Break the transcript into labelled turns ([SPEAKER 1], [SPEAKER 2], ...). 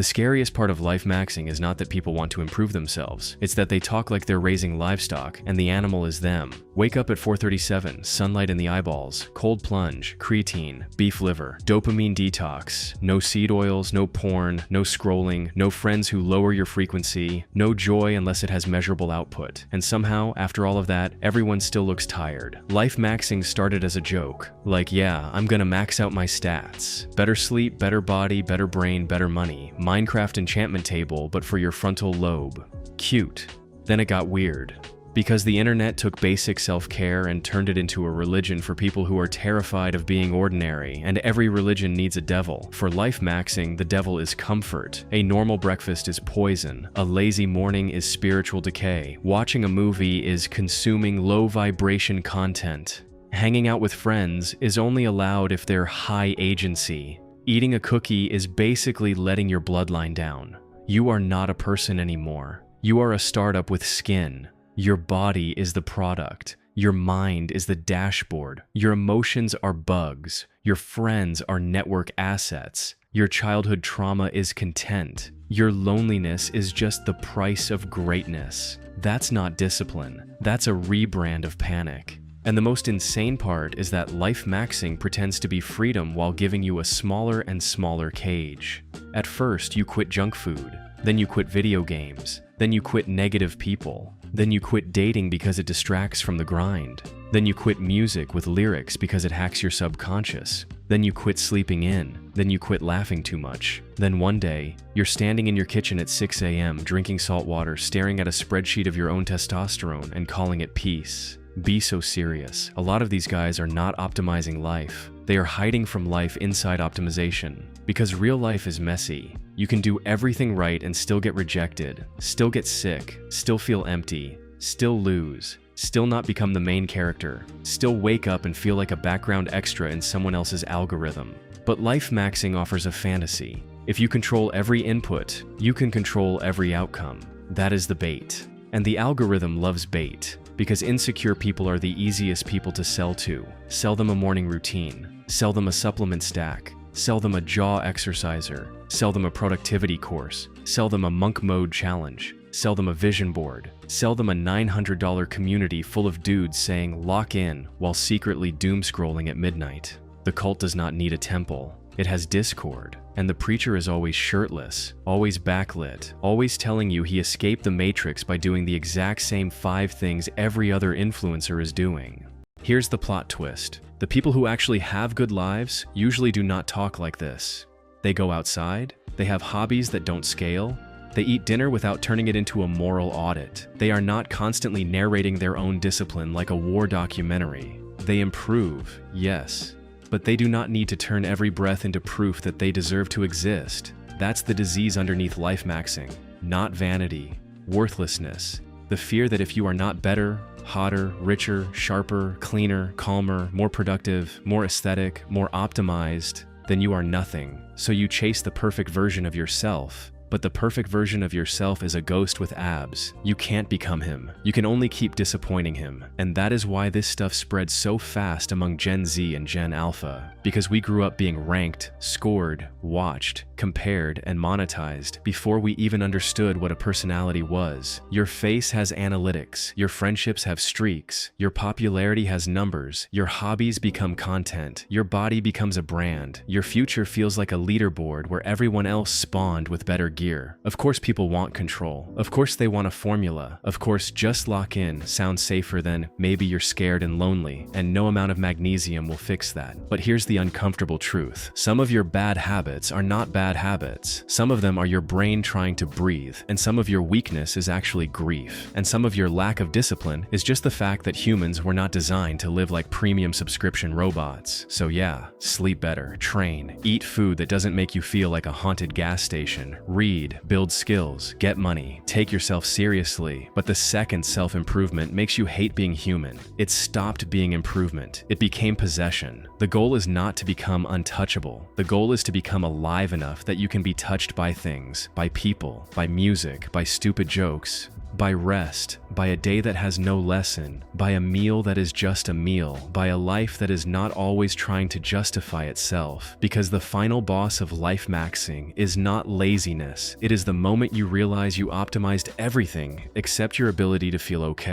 [SPEAKER 1] The scariest part of life maxing is not that people want to improve themselves. It's that they talk like they're raising livestock and the animal is them. Wake up at 4:37, sunlight in the eyeballs, cold plunge, creatine, beef liver, dopamine detox, no seed oils, no porn, no scrolling, no friends who lower your frequency, no joy unless it has measurable output. And somehow, after all of that, everyone still looks tired. Life maxing started as a joke. Like, yeah, I'm gonna max out my stats. Better sleep, better body, better brain, better money. Minecraft enchantment table, but for your frontal lobe. Cute. Then it got weird. Because the internet took basic self-care and turned it into a religion for people who are terrified of being ordinary, and every religion needs a devil. For life maxing, the devil is comfort. A normal breakfast is poison. A lazy morning is spiritual decay. Watching a movie is consuming low-vibration content. Hanging out with friends is only allowed if they're high agency. Eating a cookie is basically letting your bloodline down. You are not a person anymore. You are a startup with skin. Your body is the product. Your mind is the dashboard. Your emotions are bugs. Your friends are network assets. Your childhood trauma is content. Your loneliness is just the price of greatness. That's not discipline. That's a rebrand of panic. And the most insane part is that life maxing pretends to be freedom while giving you a smaller and smaller cage. At first, you quit junk food. Then you quit video games. Then you quit negative people. Then you quit dating because it distracts from the grind. Then you quit music with lyrics because it hacks your subconscious. Then you quit sleeping in. Then you quit laughing too much. Then one day, you're standing in your kitchen at 6 a.m. drinking salt water, staring at a spreadsheet of your own testosterone and calling it peace. Be so serious. A lot of these guys are not optimizing life. They are hiding from life inside optimization. Because real life is messy. You can do everything right and still get rejected, still get sick, still feel empty, still lose, still not become the main character, still wake up and feel like a background extra in someone else's algorithm. But life maxing offers a fantasy. If you control every input, you can control every outcome. That is the bait. And the algorithm loves bait. Because insecure people are the easiest people to sell to. Sell them a morning routine. Sell them a supplement stack. Sell them a jaw exerciser. Sell them a productivity course. Sell them a monk mode challenge. Sell them a vision board. Sell them a $900 community full of dudes saying lock in while secretly doom scrolling at midnight. The cult does not need a temple. It has Discord. And the preacher is always shirtless, always backlit, always telling you he escaped the matrix by doing the exact same 5 things every other influencer is doing. Here's the plot twist. The people who actually have good lives usually do not talk like this. They go outside, they have hobbies that don't scale, they eat dinner without turning it into a moral audit. They are not constantly narrating their own discipline like a war documentary. They improve, yes. But they do not need to turn every breath into proof that they deserve to exist. That's the disease underneath life maxing. Not vanity, worthlessness. The fear that if you are not better, hotter, richer, sharper, cleaner, calmer, more productive, more aesthetic, more optimized, then you are nothing. So you chase the perfect version of yourself. But the perfect version of yourself is a ghost with abs. You can't become him. You can only keep disappointing him. And that is why this stuff spreads so fast among Gen Z and Gen Alpha. Because we grew up being ranked, scored, watched, compared, and monetized before we even understood what a personality was. Your face has analytics. Your friendships have streaks. Your popularity has numbers. Your hobbies become content. Your body becomes a brand. Your future feels like a leaderboard where everyone else spawned with better gear. Of course people want control. Of course they want a formula. Of course just lock in sounds safer than maybe you're scared and lonely, and no amount of magnesium will fix that. But here's the uncomfortable truth. Some of your bad habits are not bad habits. Some of them are your brain trying to breathe, and some of your weakness is actually grief. And some of your lack of discipline is just the fact that humans were not designed to live like premium subscription robots. So yeah, sleep better, train, eat food that doesn't make you feel like a haunted gas station, read, build skills, get money, take yourself seriously. But the second self-improvement makes you hate being human. It stopped being improvement. It became possession. The goal is not to become untouchable. The goal is to become alive enough that you can be touched by things, by people, by music, by stupid jokes, by rest, by a day that has no lesson, by a meal that is just a meal, by a life that is not always trying to justify itself. Because the final boss of life maxing is not laziness, it is the moment you realize you optimized everything except your ability to feel okay.